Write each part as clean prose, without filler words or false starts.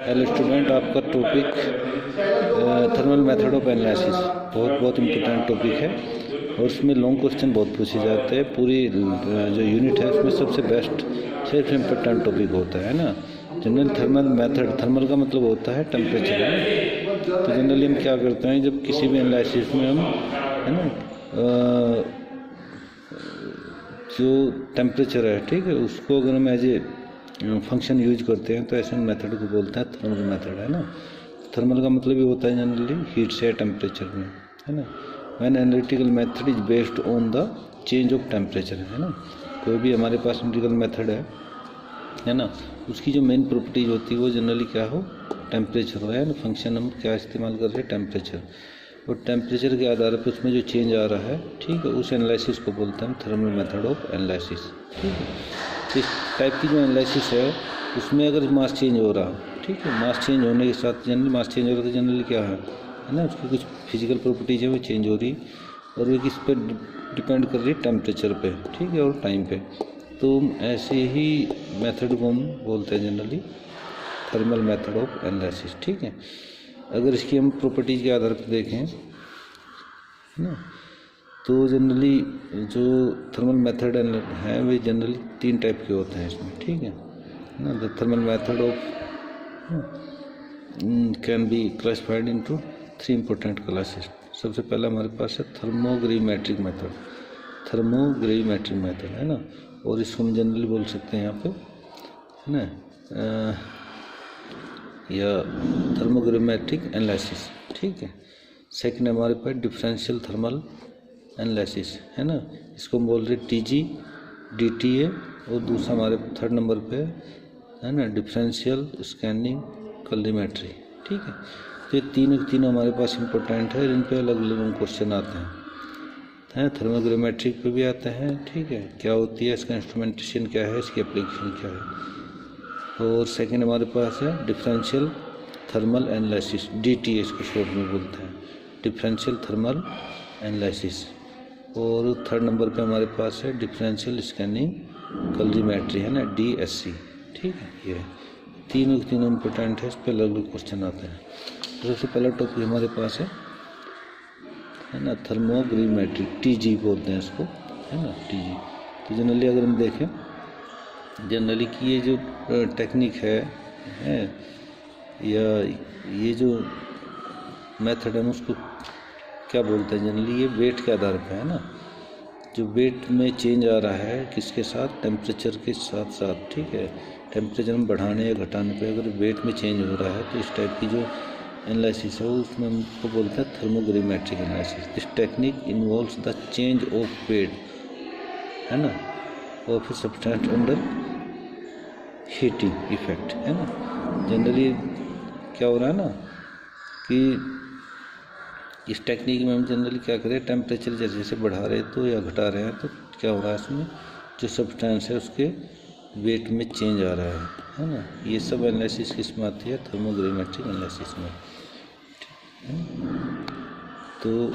Hello student, आपका topic thermal method of analysis बहुत important topic है और उसमें लॉन्ग क्वेश्चन बहुत पूछे जाते हैं। पूरी जो यूनिट है उसमें सबसे बेस्ट सबसे इम्पोर्टेंट टॉपिक होता है ना जनरल थर्मल मेथड। थर्मल का मतलब होता है टेम्परेचर, है ना। तो जनरली हम क्या करते हैं, जब किसी भी एनालिसिस में हम, है ना, जो टेम्परेचर है, ठीक है, उसको अगर हम एज ए फंक्शन यूज करते हैं तो ऐसे मेथड को बोलते हैं थर्मल मेथड, है ना। थर्मल का मतलब ये होता है जनरली हीट से टेम्परेचर में, है ना। When analytical method is based on the change of temperature, है ना। कोई भी हमारे पास एनालिटिकल मेथड है ना, उसकी जो मेन प्रॉपर्टीज होती है वो जनरली क्या हो, टेम्परेचर हो, है ना। फंक्शन हम क्या इस्तेमाल कर रहे हैं, टेम्परेचर, और टेम्परेचर के आधार पर उसमें जो चेंज आ रहा है, ठीक है, उस एनालिसिस को बोलते हैं थर्मल मेथड ऑफ एनालिसिस, ठीक है। इस टाइप की जो एनालिसिस है उसमें अगर मास चेंज हो रहा, ठीक है, मास चेंज होने के साथ जनरली मास चेंज हो रहा है तो जनरली क्या है ना, उसकी कुछ फिजिकल प्रॉपर्टीज है वो चेंज हो रही और वो किस पे डिपेंड कर रही है, टेम्परेचर पे, ठीक है, और टाइम पे। तो ऐसे ही मेथड को हम बोलते हैं generally thermal method of analysis, ठीक है। अगर इसकी हम प्रॉपर्टीज के आधार पर देखें, है ना, तो जनरली जो थर्मल मेथड है वे जनरली 3 टाइप के होते हैं इसमें, ठीक है ना। The thermal method of can be classified into 3 important classes. सबसे पहला हमारे पास है थर्मोग्रेविमेट्रिक मेथड, थर्मोग्रेविमेट्रिक मेथड, है ना, और इसको हम जनरली बोल सकते हैं यहाँ पे, है ना, या थर्मोग्रेविमेट्रिक एनालिसिस, ठीक है। सेकंड हमारे पास डिफरेंशियल थर्मल एनालिसिस, है ना, इसको हम बोल रहे TG DTA, और दूसरा हमारे 3rd नंबर पे है ना डिफरेंशियल स्कैनिंग कैलोरीमेट्री, ठीक है। तो ये तीनों हमारे पास इंपॉर्टेंट है, इन पे अलग अलग क्वेश्चन आते हैं थर्मोग्रामेट्रिक पे भी आते हैं, ठीक है, क्या होती है, इसका इंस्ट्रूमेंटेशन क्या है, इसकी एप्लीकेशन क्या है। और सेकंड हमारे पास है डिफरेंशियल थर्मल एनालिसिस, DTA इसको शॉर्ट में बोलते हैं, डिफरेंशियल थर्मल एनालिसिस। और 3rd नंबर पे हमारे पास है डिफरेंशियल स्कैनिंग कैलोरीमेट्री, है ना, DSC, ठीक है। ये तीनों इंपॉर्टेंट है, इस पर अलग अलग क्वेश्चन आते हैं। तो सबसे पहला टॉपिक हमारे पास है ना थर्मोग्रामेट्री, TG बोलते हैं इसको, है ना, TG। तो जनरली अगर हम देखें जनरली कि ये जो टेक्निक है या ये जो मेथड है उसको क्या बोलते हैं जनरली, ये वेट के आधार पे, है ना। जो वेट में चेंज आ रहा है किसके साथ, टेम्परेचर के साथ साथ, ठीक है। टेम्परेचर में बढ़ाने या घटाने पे अगर वेट में चेंज हो रहा है तो इस टाइप की जो एनालिसिस है उसमें हमको बोलते हैं thermogravimetric analysis. This technique involves the change of weight, है ना, of a substance under heating effect, है ना। जनरली क्या हो रहा है ना कि इस टेक्निक में हम जनरली क्या करें, टेम्परेचर जैसे जैसे बढ़ा रहे तो या घटा रहे हैं तो क्या हो रहा है, इसमें जो सब्सटेंस है उसके वेट में चेंज आ रहा है ना। ये सब एनालिसिस किस में आती है, थर्मोग्रामेट्रिक एनालिसिस में, तो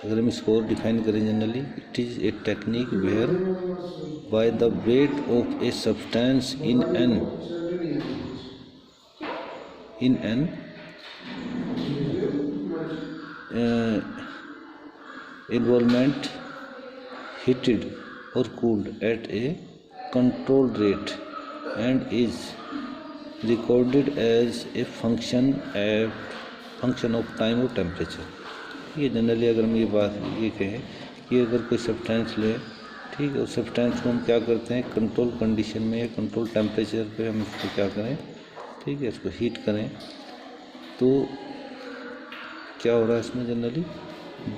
अगर हम इसको डिफाइन करें generally, it is a technique where by the weight of a substance in an environment heated or cooled at a controlled rate and is recorded as a function of time or temperature। ये generally अगर हम ये कहें कि अगर कोई substance ले, ठीक है, उस सब्सटेंस को हम क्या करते हैं, कंट्रोल कंडीशन में या कंट्रोल टेम्परेचर पे हम इसको क्या करें, ठीक है, इसको हीट करें, तो क्या हो रहा है इसमें जनरली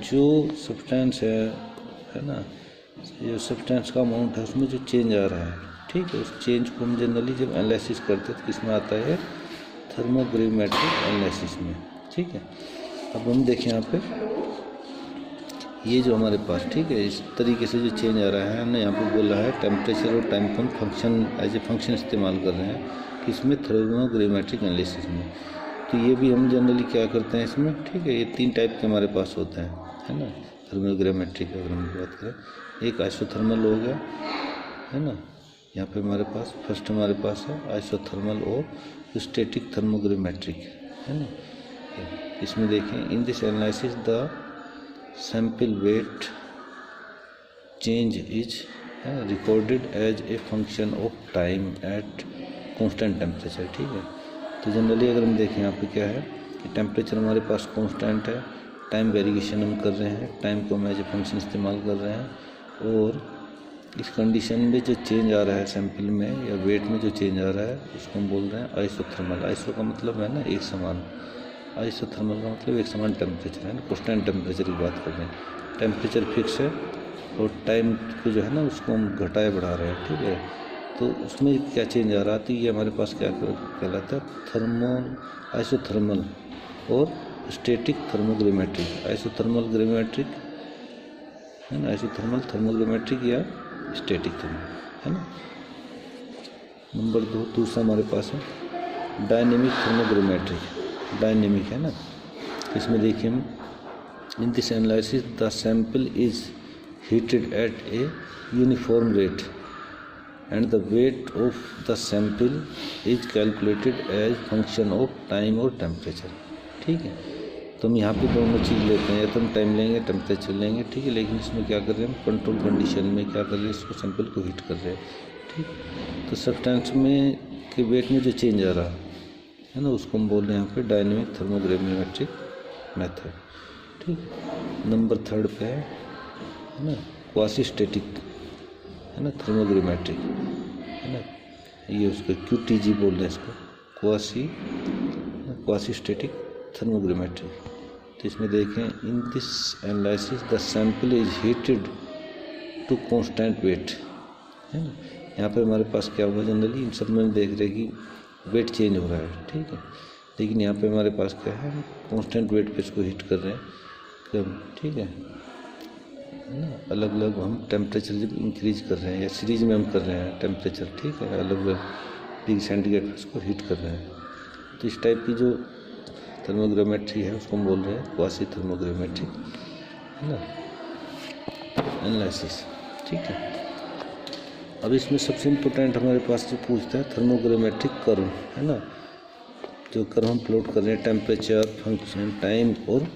जो सब्सटेंस है ना, जो सब्सटेंस का अमाउंट है उसमें जो चेंज आ रहा है, ठीक है, उस चेंज को हम जनरली जब एनालिसिस करते हैं तो किस में आता है, थर्मोग्रामेट्रिक एनालिसिस में, ठीक है। अब हम देखें यहाँ पे ये जो हमारे पास, ठीक है, इस तरीके से जो चेंज आ रहा है, हमने यहाँ पे बोला है टेम्परेचर और टाइम को हम फंक्शन एज ए फंक्शन इस्तेमाल कर रहे हैं किसमें, थर्मोग्रामेट्रिक एनालिसिस में। तो ये भी हम जनरली क्या करते हैं इसमें, ठीक है, ये 3 टाइप के हमारे पास होते हैं, है ना, थर्मोग्रामेट्रिक अगर हम बात करें। एक आइसोथर्मल हो गया, है ना, यहाँ पे हमारे पास फर्स्ट हमारे पास है आइसोथर्मल और स्टैटिक थर्मोग्रामेट्रिक, है ना। इसमें देखें, in this analysis the sample weight change is recorded as a function of time at constant temperature, ठीक है। तो जनरली अगर हम देखें यहाँ पे क्या है कि टेम्परेचर हमारे पास कांस्टेंट है, टाइम वेरिएशन हम कर रहे हैं, टाइम को हम एज ए फंक्शन इस्तेमाल कर रहे हैं, और इस कंडीशन में जो चेंज आ रहा है सैंपल में या वेट में जो चेंज आ रहा है उसको हम बोल रहे हैं आइसोथर्मल। आइसो का मतलब है ना एक समान, आइसोथर्मल का मतलब एक समान टेम्परेचर है ना, कांस्टेंट टेम्परेचर की बात कर रहे हैं। टेम्परेचर फिक्स है और टाइम को जो है ना उसको हम घटाए बढ़ा रहे हैं, ठीक है। तो उसमें क्या चेंज आ रहा है, तो ये हमारे पास क्या कहलाता है, थर्मल, आइसोथर्मल और स्टैटिक थर्मोग्रामेट्रिक। आइसोथर्मल ग्रामेट्रिक है ना, आइसोथर्मल थर्मोग्रामेट्रिक या स्टैटिक थर्मल, है ना। नंबर 2 दूसरा हमारे पास है डायनेमिक थर्मोग्रामेट्रिक। डायनेमिक है ना, इसमें देखिए हम, in this analysis the sample is heated at a uniform rate and the weight of the sample is calculated as function of time और टेम्परेचर, ठीक है। तो हम यहाँ पे दोनों चीज़ लेते हैं, या तो हम टाइम लेंगे, टेम्परेचर लेंगे, ठीक है। लेकिन इसमें क्या कर रहे हैं हम, कंट्रोल कंडीशन में क्या कर रहे हैं, इसको सैंपल को हीट कर रहे हैं, ठीक। तो सब्सटेंस में के वेट में जो चेंज आ रहा है ना उसको हम बोल रहे हैं यहाँ पे डायनेमिक थर्मोग्रामेट्रिक मेथड, ठीक। नंबर 3 पे है ना क्वासी स्टैटिक, है ना, थर्मोग्रामेट्रिक, है ना। ये उसको QTG बोल रहे हैं इसको, क्वासी स्टैटिक थर्मोग्रामेट्रिक। तो इसमें देखें, in this analysis the sample is heated to constant weight, है ना। यहाँ पे हमारे पास क्या हुआ, जनरली इन सब में देख रहे कि वेट चेंज हो रहा है, ठीक है। लेकिन यहाँ पे हमारे पास क्या है, कांस्टेंट वेट पे इसको हीट कर रहे हैं कम, ठीक है ना। अलग अलग हम टेम्परेचर जब इंक्रीज कर रहे हैं या सीरीज में हम कर रहे हैं टेम्परेचर, ठीक है, अलग अलग डिग्री सेंटीग्रेड पर इसको हीट कर रहे हैं। तो इस टाइप की जो थर्मोग्रामेट्री है उसको हम बोल रहे हैं क्वासी थर्मोग्रामेट्री, है ना, एनालिसिस, ठीक है। अब इसमें सबसे इम्पोर्टेंट हमारे पास जो पूछता है थर्मोग्रामेट्रिक कर्व, है ना। जो कर्व हम प्लॉट कर रहे हैं, टेम्परेचर, फंक्शन, टाइम और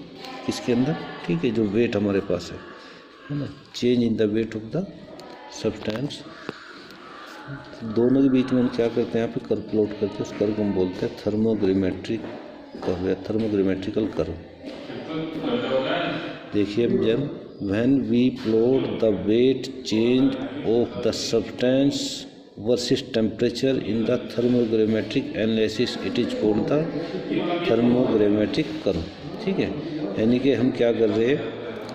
इसके अंदर, ठीक है, जो वेट हमारे पास है ना, change in the weight of the substance. दोनों के बीच में हम क्या करते हैं, यहाँ पे कर्व प्लॉट करके उस कर्व को हम बोलते हैं थर्मोग्रामेट्रिक कर्व या थर्मोग्रामेट्रिकल कर्व। देखिए जब when we plot the weight change of the substance versus temperature in the thermogrammetric analysis, it is called the thermogrammetric curve, ठीक है। यानी कि हम क्या कर रहे हैं,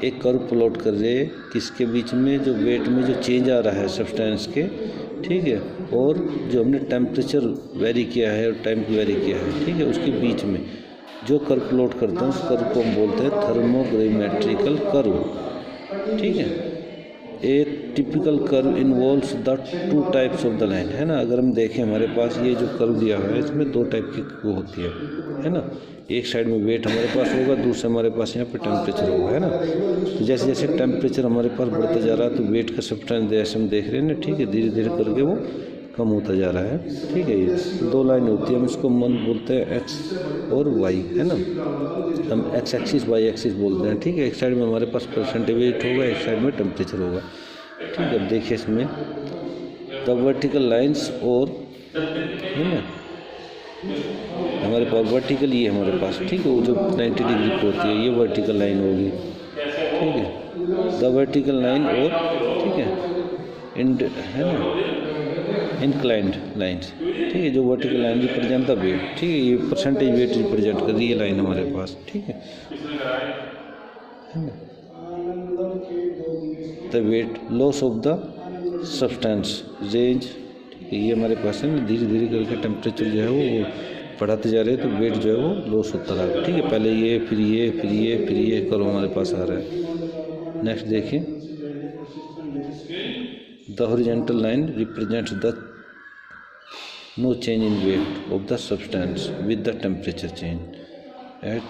एक कर्व प्लॉट कर रहे हैं किसके बीच में, जो वेट में जो चेंज आ रहा है सब्सटेंस के, ठीक है, और जो हमने टेम्परेचर वेरी किया है और टाइम वेरी किया है, ठीक है, उसके बीच में जो कर्व प्लॉट करते हैं उस कर्व को हम बोलते हैं थर्मोग्रामेट्रिकल कर्व, ठीक है। एक typical curve involves the 2 types of the line, है ना। अगर हम देखें हमारे पास ये जो कर्व दिया हुआ है इसमें 2 टाइप की वो होती है ना। एक साइड में वेट हमारे पास होगा, दूसरे हमारे पास यहाँ पे टेम्परेचर होगा, है ना। तो जैसे जैसे टेम्परेचर हमारे पास बढ़ता जा रहा है तो वेट का सब्सटेंस जैसे हम देख रहे हैं ना, ठीक है, धीरे धीरे करके वो कम होता जा रहा है, ठीक है। ये 2 लाइन होती है, हम इसको बोलते हैं एक्स और वाई, है ना। हम एक्स एक्सिस वाई एक्सिस बोलते हैं, ठीक है। एक साइड में हमारे पास परसेंटेज वेट होगा, एक साइड में टेम्परेचर होगा, ठीक है। अब देखिए इसमें द वर्टिकल लाइंस और, है ना, हमारे पास वर्टिकल ये हमारे पास, ठीक है, वो जो 90 डिग्री पे होती है ये वर्टिकल लाइन होगी, ठीक है। द वर्टिकल लाइन और, ठीक है, है ना, इंक्लाइंड लाइन्स, ठीक है, जो vertical line represent the weight, ठीक है, ये परसेंटेज वेट रिप्रेजेंट कर रही है लाइन हमारे पास, ठीक है ना। The weight loss of the substance range, ठीक है, ये हमारे पास है ना, धीरे धीरे करके टेम्परेचर जो है वो बढ़ाते जा रहे हैं तो वेट जो है वो लॉस होता रहा, ठीक है। पहले ये फिर ये फिर ये फिर ये कर्व हमारे पास आ रहा है। नेक्स्ट देखिए, the horizontal line represents the no change in weight of the substance with the temperature change at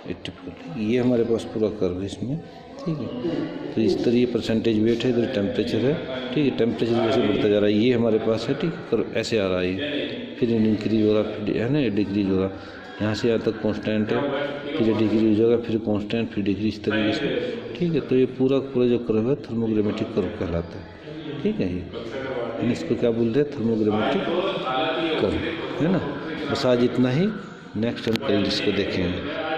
a typical, ये हमारे पास पूरा कर्व है इसमें, ठीक है। तो इस तरह ये परसेंटेज वेट है, इधर टेम्परेचर है, ठीक है। टेम्परेचर जैसे बढ़ता जा रहा है ये हमारे पास है, ठीक है, कर्व ऐसे आ रहा है। फिर इंक्रीज हो रहा, फिर है ना डिक्रीज हो रहा, यहाँ से यहाँ तक कांस्टेंट है, फिर डिक्रीज होगा, फिर कांस्टेंट, फिर डिक्रीज, इस तरीके से। ठीक है, तो ये पूरा जो कर्व है थर्मोग्रामेट्रिक कर्व कहलाता है। ठीक है, ये इसको क्या बोल रहे हैं, थर्मोग्रामेट्रिक कर्व, है ना। बस आज इतना ही, नेक्स्ट हम कल इसको देखेंगे।